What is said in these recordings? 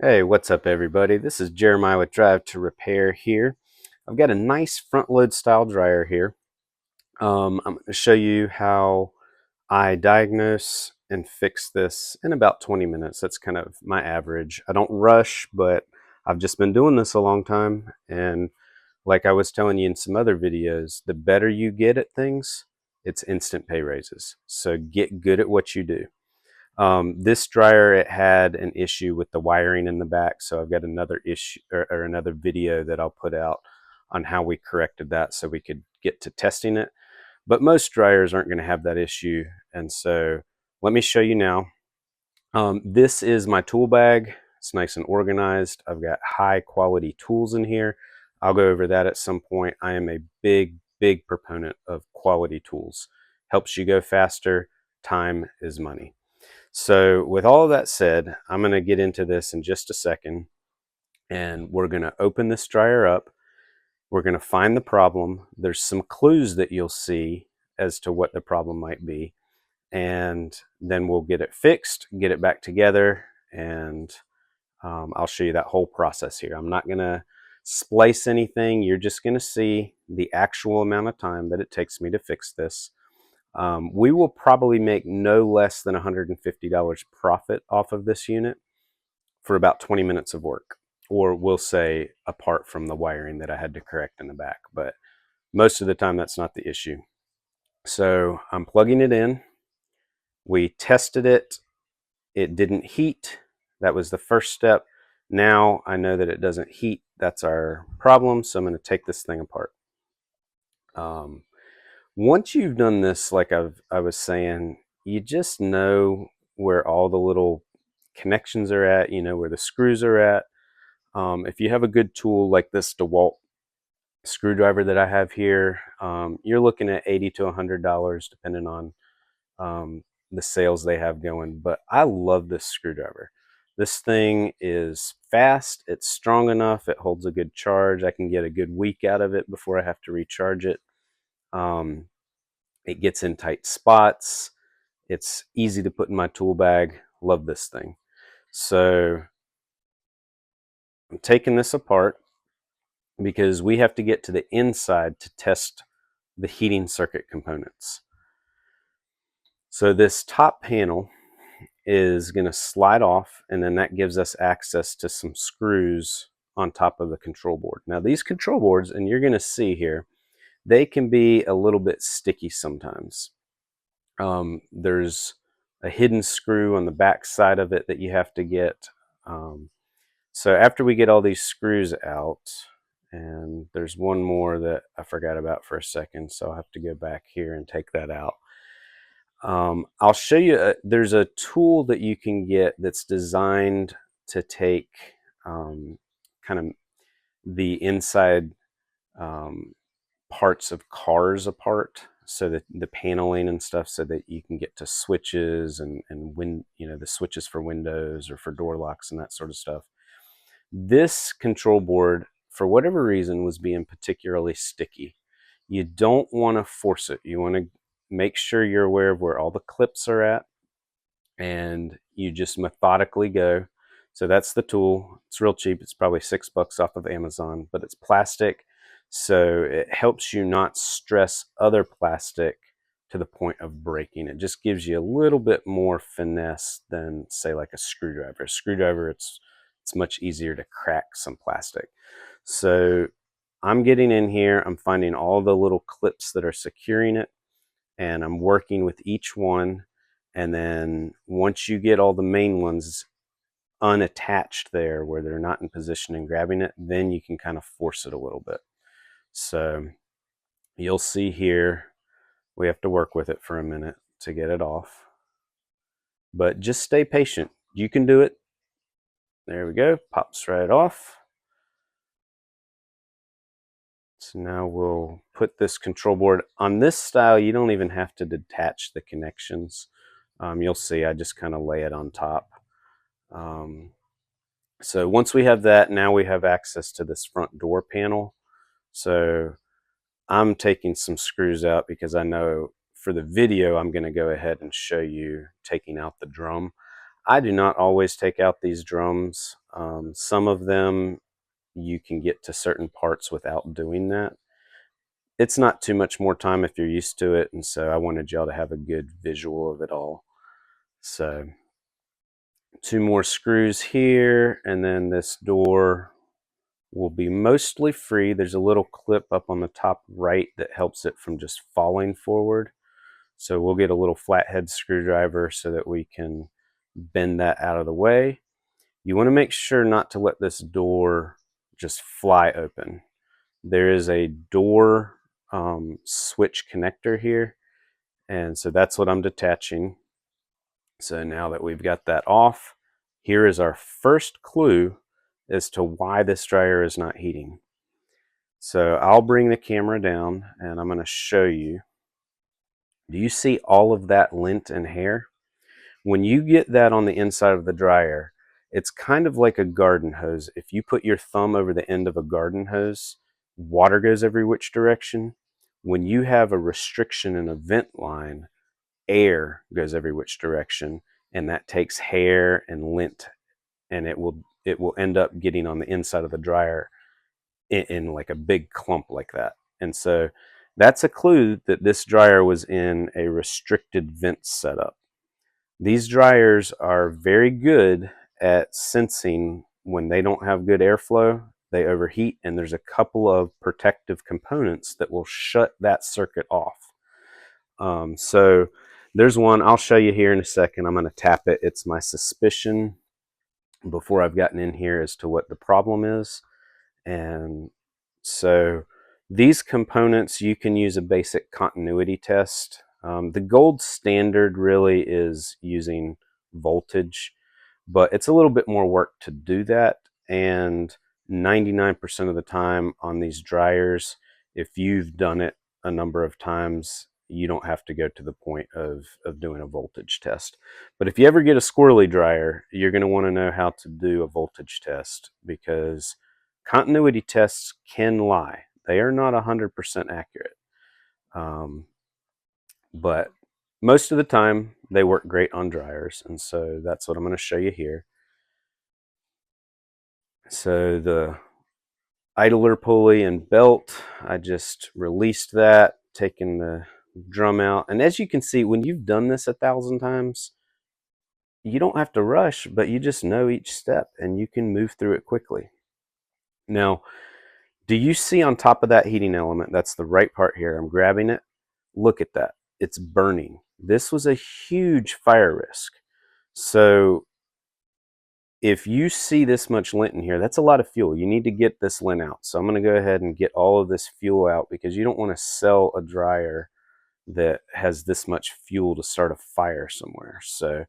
Hey, what's up everybody? This is Jeremiah with Drive to Repair here. I've got a nice front load style dryer here. I'm going to show you how I diagnose and fix this in about 20 minutes. That's kind of my average. I don't rush, but I've just been doing this a long time. And like I was telling you in some other videos, the better you get at things, it's instant pay raises. So get good at what you do. This dryer, it had an issue with the wiring in the back, so I've got another issue or another video that I'll put out on how we corrected that so we could get to testing it. But most dryers aren't going to have that issue, and so let me show you now. This is my tool bag. It's nice and organized. I've got high quality tools in here. I'll go over that at some point. I am a big proponent of quality tools. Helps you go faster. Time is money. So with all of that said, I'm going to get into this in just a second, and we're going to open this dryer up. We're going to find the problem. There's some clues that you'll see as to what the problem might be, and then we'll get it fixed, get it back together, and I'll show you that whole process here. I'm not going to splice anything. You're just going to see the actual amount of time that it takes me to fix this. We will probably make no less than $150 profit off of this unit for about 20 minutes of work, or we'll say apart from the wiring that I had to correct in the back, but most of the time that's not the issue. So I'm plugging it in. We tested it. It didn't heat. That was the first step. Now I know that it doesn't heat. That's our problem. So I'm going to take this thing apart. Once you've done this, like I was saying, you just know where all the little connections are at, you know where the screws are at. If you have a good tool like this DeWalt screwdriver that I have here, you're looking at $80 to $100 depending on the sales they have going. But I love this screwdriver. This thing is fast, it's strong enough, it holds a good charge. I can get a good week out of it before I have to recharge it. It gets in tight spots. It's easy to put in my tool bag. Love this thing. So I'm taking this apart because we have to get to the inside to test the heating circuit components. So this top panel is going to slide off, and then that gives us access to some screws on top of the control board. Now these control boards, and you're going to see here, they can be a little bit sticky sometimes. There's a hidden screw on the back side of it that you have to get. So after we get all these screws out, and there's one more that I forgot about for a second, so I'll have to go back here and take that out. I'll show you, there's a tool that you can get that's designed to take kind of the inside parts of cars apart, so that the paneling and stuff, so that you can get to switches and the switches for windows or for door locks and that sort of stuff. This control board, for whatever reason, was being particularly sticky. You don't want to force it. You want to make sure you're aware of where all the clips are at, and you just methodically go. So that's the tool. It's real cheap. It's probably $6 off of Amazon, but it's plastic. So it helps you not stress other plastic to the point of breaking. It just gives you a little bit more finesse than, say, like a screwdriver. A screwdriver, it's much easier to crack some plastic. So I'm getting in here, I'm finding all the little clips that are securing it, and I'm working with each one. And then once you get all the main ones unattached there where they're not in position and grabbing it, then you can kind of force it a little bit. So you'll see here, we have to work with it for a minute to get it off. But just stay patient. You can do it. There we go, pops right off. So now we'll put this control board on this style. You don't even have to detach the connections. You'll see I just kind of lay it on top. So once we have that, now we have access to this front door panel. So I'm taking some screws out because I know for the video I'm going to go ahead and show you taking out the drum. I do not always take out these drums. Some of them you can get to certain parts without doing that. It's not too much more time if you're used to it, and so I wanted y'all to have a good visual of it all. So 2 more screws here, and then this door will be mostly free. There's a little clip up on the top right that helps it from just falling forward. So we'll get a little flathead screwdriver so that we can bend that out of the way. You want to make sure not to let this door just fly open. There is a door switch connector here, and so that's what I'm detaching. So now that we've got that off, here is our first clue as to why this dryer is not heating. So I'll bring the camera down and I'm going to show you. Do you see all of that lint and hair? When you get that on the inside of the dryer, it's kind of like a garden hose. If you put your thumb over the end of a garden hose, water goes every which direction. When you have a restriction in a vent line, air goes every which direction, and that takes hair and lint, and it will end up getting on the inside of the dryer in like a big clump like that. And so that's a clue that this dryer was in a restricted vent setup. These dryers are very good at sensing when they don't have good airflow, they overheat, and there's a couple of protective components that will shut that circuit off. So there's one I'll show you here in a second. I'm going to tap it. It's my suspicion before I've gotten in here as to what the problem is. And so these components, you can use a basic continuity test. The gold standard really is using voltage, but it's a little bit more work to do that. And 99% of the time on these dryers, if you've done it a number of times, you don't have to go to the point of doing a voltage test. But if you ever get a squirrely dryer, you're going to want to know how to do a voltage test, because continuity tests can lie. They are not 100% accurate. But most of the time, they work great on dryers. And so that's what I'm going to show you here. So the idler pulley and belt, I just released that, taking the drum out. And as you can see, when you've done this 1,000 times, you don't have to rush, but you just know each step and you can move through it quickly. Now, do you see on top of that heating element, that's the right part here, I'm grabbing it. Look at that. It's burning. This was a huge fire risk. So if you see this much lint in here, that's a lot of fuel. You need to get this lint out. So I'm going to go ahead and get all of this fuel out, because you don't want to sell a dryer that has this much fuel to start a fire somewhere. So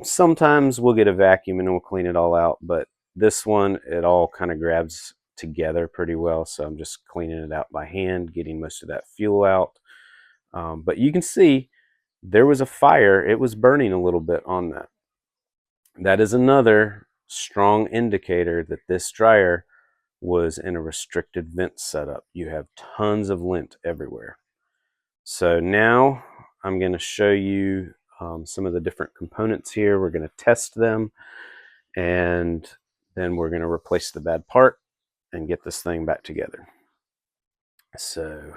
sometimes we'll get a vacuum and we'll clean it all out, but this one, it all kind of grabs together pretty well. So I'm just cleaning it out by hand, getting most of that fuel out. But you can see there was a fire. It was burning a little bit on that. That is another strong indicator that this dryer was in a restricted vent setup. You have tons of lint everywhere. So now I'm going to show you some of the different components here. We're going to test them, and then we're going to replace the bad part and get this thing back together. So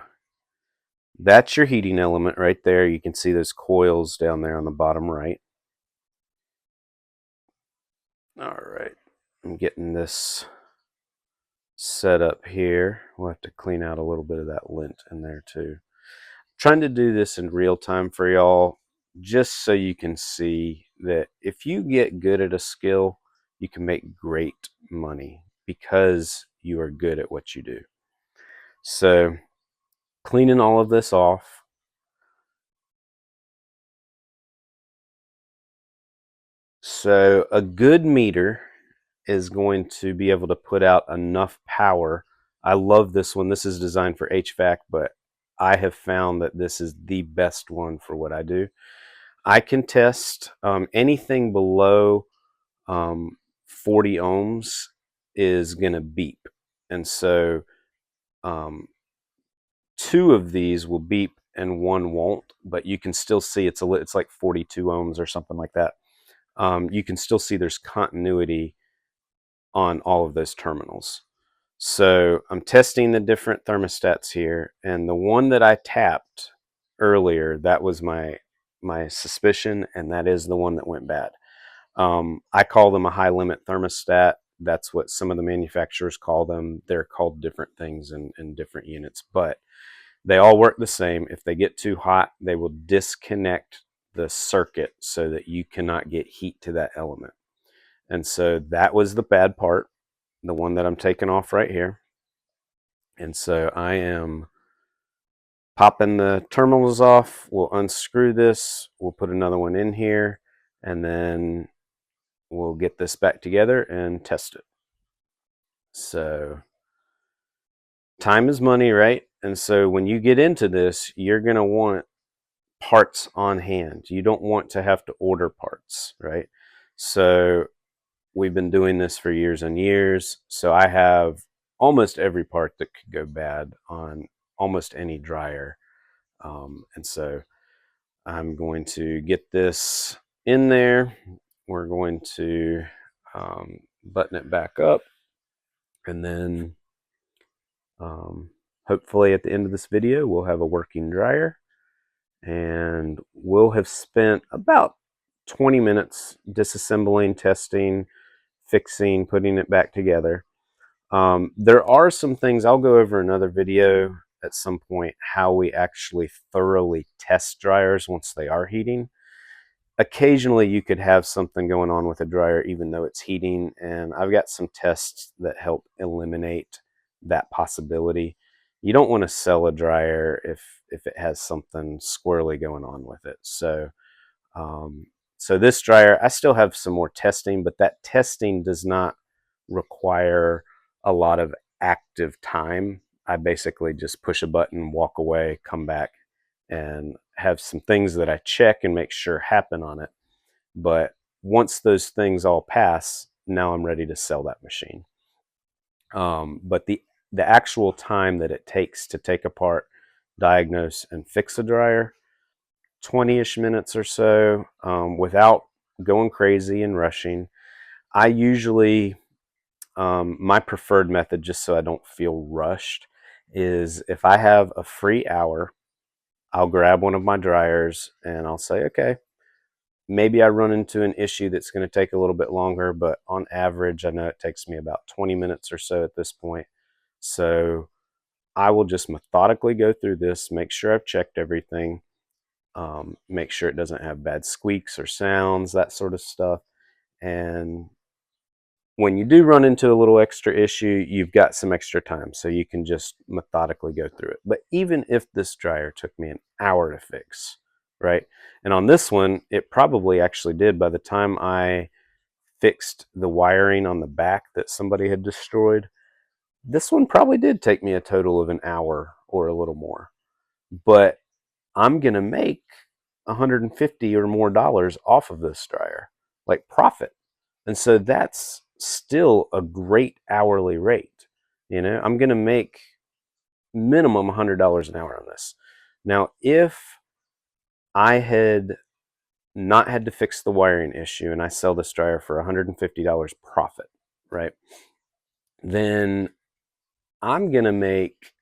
that's your heating element right there. You can see those coils down there on the bottom right. All right, I'm getting this set up here. We'll have to clean out a little bit of that lint in there too. Trying to do this in real time for y'all, just so you can see that if you get good at a skill, you can make great money because you are good at what you do. So cleaning all of this off. So a good meter is going to be able to put out enough power. I love this one. This is designed for HVAC, but I have found that this is the best one for what I do. I can test anything below 40 ohms is going to beep. And so 2 of these will beep and 1 won't, but you can still see it's like 42 ohms or something like that. you can still see there's continuity on all of those terminals. So I'm testing the different thermostats here, and the one that I tapped earlier, that was my suspicion, and that is the one that went bad. I call them a high limit thermostat. That's what some of the manufacturers call them. They're called different things in different units, but they all work the same. If they get too hot, they will disconnect the circuit so that you cannot get heat to that element. And so that was the bad part, the one that I'm taking off right here. And so I am popping the terminals off. We'll unscrew this. We'll put another one in here, and then we'll get this back together and test it. So time is money, right? And so when you get into this, you're going to want parts on hand. You don't want to have to order parts, right? So we've been doing this for years and years. So I have almost every part that could go bad on almost any dryer. And so I'm going to get this in there. We're going to button it back up, and then hopefully at the end of this video we'll have a working dryer, and we'll have spent about 20 minutes disassembling, testing, fixing, putting it back together. There are some things I'll go over in another video at some point, how we actually thoroughly test dryers once they are heating. Occasionally you could have something going on with a dryer even though it's heating, and I've got some tests that help eliminate that possibility. You don't want to sell a dryer if it has something squirrely going on with it. Um, so this dryer, I still have some more testing, but that testing does not require a lot of active time. I basically just push a button, walk away, come back, and have some things that I check and make sure happen on it. But once those things all pass, now I'm ready to sell that machine. But the actual time that it takes to take apart, diagnose, and fix a dryer, 20-ish minutes or so, without going crazy and rushing. I usually, my preferred method, just so I don't feel rushed, is if I have a free hour, I'll grab one of my dryers and I'll say, okay, maybe I run into an issue that's going to take a little bit longer, but on average, I know it takes me about 20 minutes or so at this point. So I will just methodically go through this, make sure I've checked everything, make sure it doesn't have bad squeaks or sounds, that sort of stuff. And when you do run into a little extra issue, you've got some extra time, so you can just methodically go through it. But even if this dryer took me an hour to fix, right? And on this one, it probably actually did. By the time I fixed the wiring on the back that somebody had destroyed, this one probably did take me a total of an hour or a little more. But I'm going to make 150 or more dollars off of this dryer, like profit. And so that's still a great hourly rate. You know, I'm going to make minimum $100 an hour on this. Now, if I had not had to fix the wiring issue and I sell this dryer for $150 profit, right? Then I'm going to make,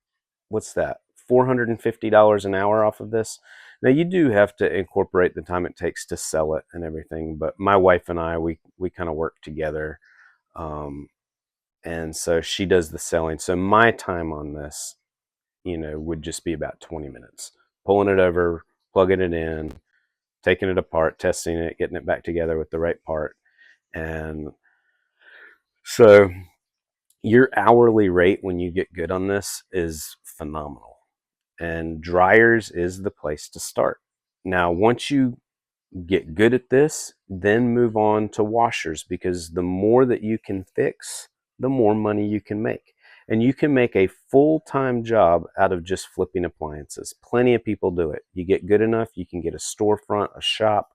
what's that, $450 an hour off of this. Now you do have to incorporate the time it takes to sell it and everything, but my wife and I, we kind of work together. And so she does the selling. So my time on this, you know, would just be about 20 minutes. Pulling it over, plugging it in, taking it apart, testing it, getting it back together with the right part. And so your hourly rate when you get good on this is phenomenal. And dryers is the place to start. Now, once you get good at this, then move on to washers, because the more that you can fix, the more money you can make. And you can make a full-time job out of just flipping appliances. Plenty of people do it. You get good enough, you can get a storefront, a shop.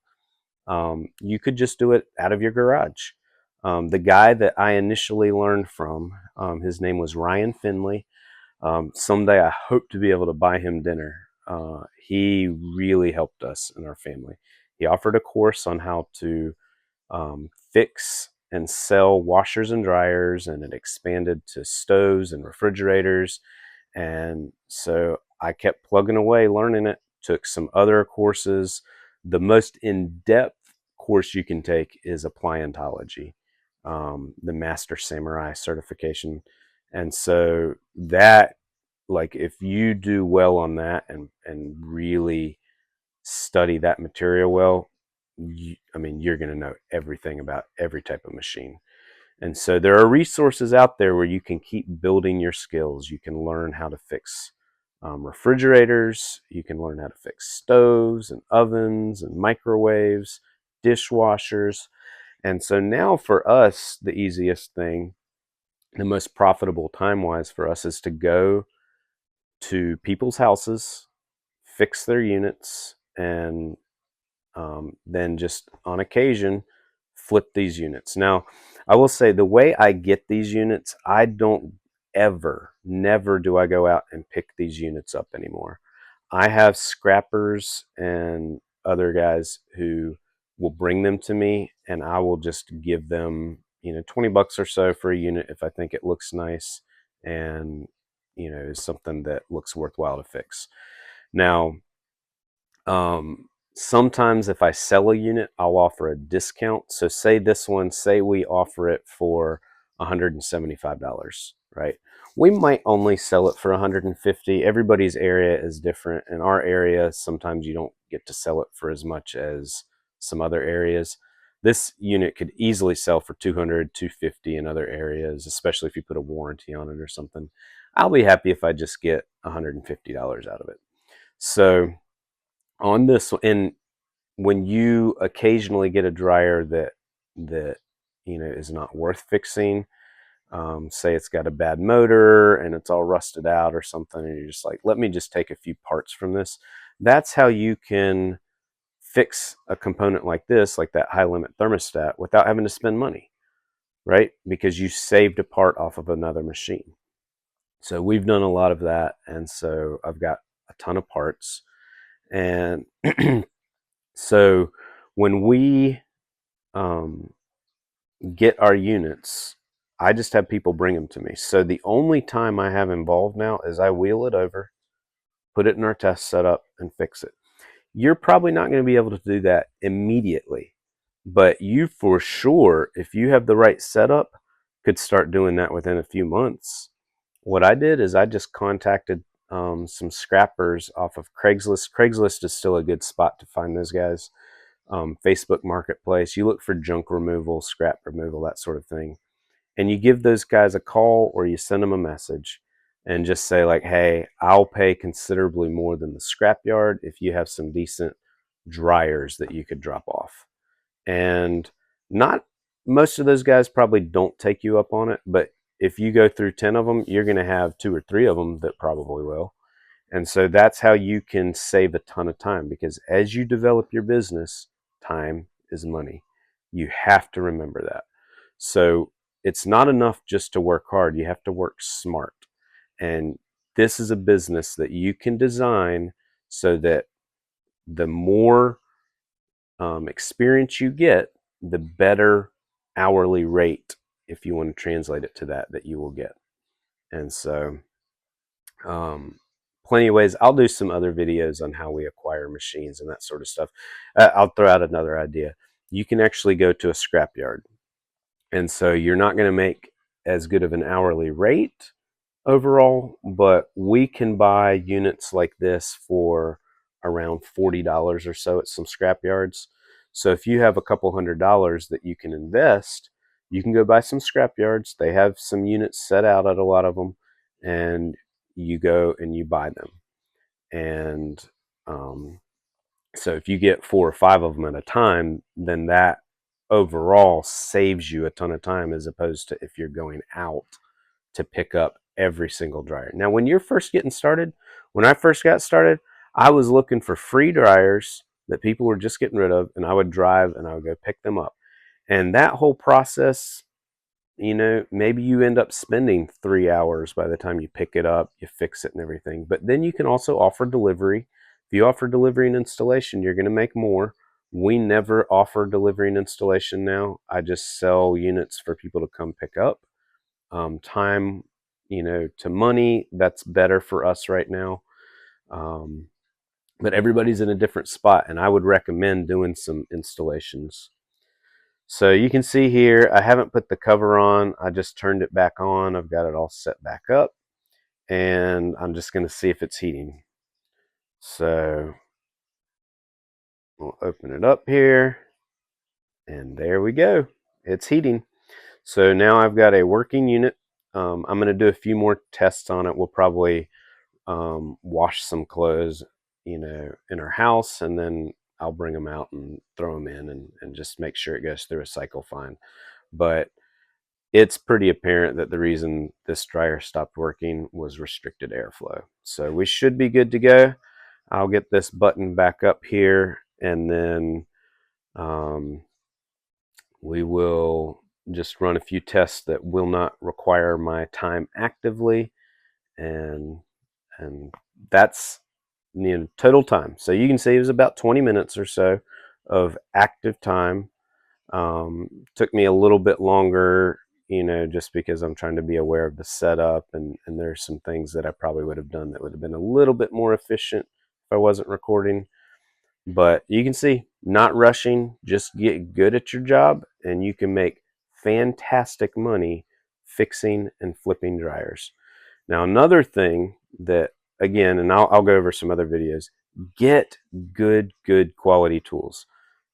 You could just do it out of your garage. The guy that I initially learned from, his name was Ryan Finley. Someday I hope to be able to buy him dinner. He really helped us and our family. He offered a course on how to fix and sell washers and dryers, and it expanded to stoves and refrigerators. And so I kept plugging away, learning it, took some other courses. The most in-depth course you can take is Appliantology, the Master Samurai certification. And so that, like, if you do well on that and really study that material well, I mean, you're going to know everything about every type of machine. And so there are resources out there where you can keep building your skills. You can learn how to fix refrigerators. You can learn how to fix stoves and ovens and microwaves, dishwashers. And so now for us, the easiest thing, the most profitable time-wise for us, is to go to people's houses, fix their units, and then just on occasion flip these units. Now, I will say the way I get these units, I don't ever, never do I go out and pick these units up anymore. I have scrappers and other guys who will bring them to me, and I will just give them, 20 bucks or so for a unit if I think it looks nice and, is something that looks worthwhile to fix. Now, sometimes if I sell a unit, I'll offer a discount. So say this one, say we offer it for $175, right? We might only sell it for 150. Everybody's area is different. In our area, sometimes you don't get to sell it for as much as some other areas. This unit could easily sell for 200, 250 in other areas, especially if you put a warranty on it or something. I'll be happy if I just get $150 out of it. So on this, and when you occasionally get a dryer that is not worth fixing, say it's got a bad motor and it's all rusted out or something, and you're just like, let me just take a few parts from this. That's how you can fix a component like this, like that high limit thermostat, without having to spend money, right? Because you saved a part off of another machine. So we've done a lot of that, and so I've got a ton of parts. And so when we get our units, I just have people bring them to me. So the only time I have involved now is I wheel it over, put it in our test setup, and fix it. You're probably not going to be able to do that immediately, but you for sure, if you have the right setup, could start doing that within a few months. What I did is I just contacted some scrappers off of Craigslist. Craigslist is still a good spot to find those guys. Facebook Marketplace, you look for junk removal, scrap removal, that sort of thing. And you give those guys a call or you send them a message and just say, like, hey, I'll pay considerably more than the scrapyard if you have some decent dryers that you could drop off. And not most of those guys probably don't take you up on it, but if you go through 10 of them, you're going to have 2 or 3 of them that probably will. And so that's how you can save a ton of time, because as you develop your business, time is money. You have to remember that. So it's not enough just to work hard. You have to work smart. And this is a business that you can design so that the more experience you get, the better hourly rate, if you want to translate it to that you will get. And so plenty of ways. I'll do some other videos on how we acquire machines and that sort of stuff. I'll throw out another idea. You can actually go to a scrapyard, and so you're not going to make as good of an hourly rate overall, but we can buy units like this for around $40 or so at some scrapyards. So if you have a couple $100 that you can invest, you can go buy some scrapyards. They have some units set out at a lot of them, and you go and you buy them. And so if you get 4 or 5 of them at a time, then that overall saves you a ton of time, as opposed to if you're going out to pick up every single dryer. Now, when you're first getting started, when I first got started, I was looking for free dryers that people were just getting rid of, and I would drive and I would go pick them up. And that whole process, maybe you end up spending 3 hours by the time you pick it up, you fix it and everything. But then you can also offer delivery. If you offer delivery and installation, you're going to make more. We never offer delivery and installation now. I just sell units for people to come pick up. Time, to money, that's better for us right now. But everybody's in a different spot, and I would recommend doing some installations. So you can see here, I haven't put the cover on. I just turned it back on. I've got it all set back up, and I'm just going to see if it's heating. So we'll open it up here, and there we go. It's heating. So now I've got a working unit. I'm going to do a few more tests on it. We'll probably wash some clothes, in our house, and then I'll bring them out and throw them in and just make sure it goes through a cycle fine. But it's pretty apparent that the reason this dryer stopped working was restricted airflow. So we should be good to go. I'll get this button back up here, and then we will just run a few tests that will not require my time actively, and that's total time. So you can see it was about 20 minutes or so of active time. Took me a little bit longer, just because I'm trying to be aware of the setup, and there's some things that I probably would have done that would have been a little bit more efficient if I wasn't recording. But you can see, not rushing, just get good at your job, and you can make fantastic money fixing and flipping dryers. Now, another thing that, again, and I'll go over some other videos, get good quality tools.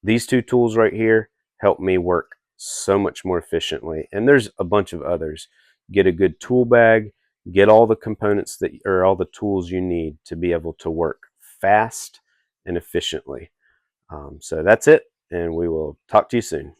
These two tools right here help me work so much more efficiently. And there's a bunch of others. Get a good tool bag, get all the components that, or all the tools you need to be able to work fast and efficiently. So that's it, and we will talk to you soon.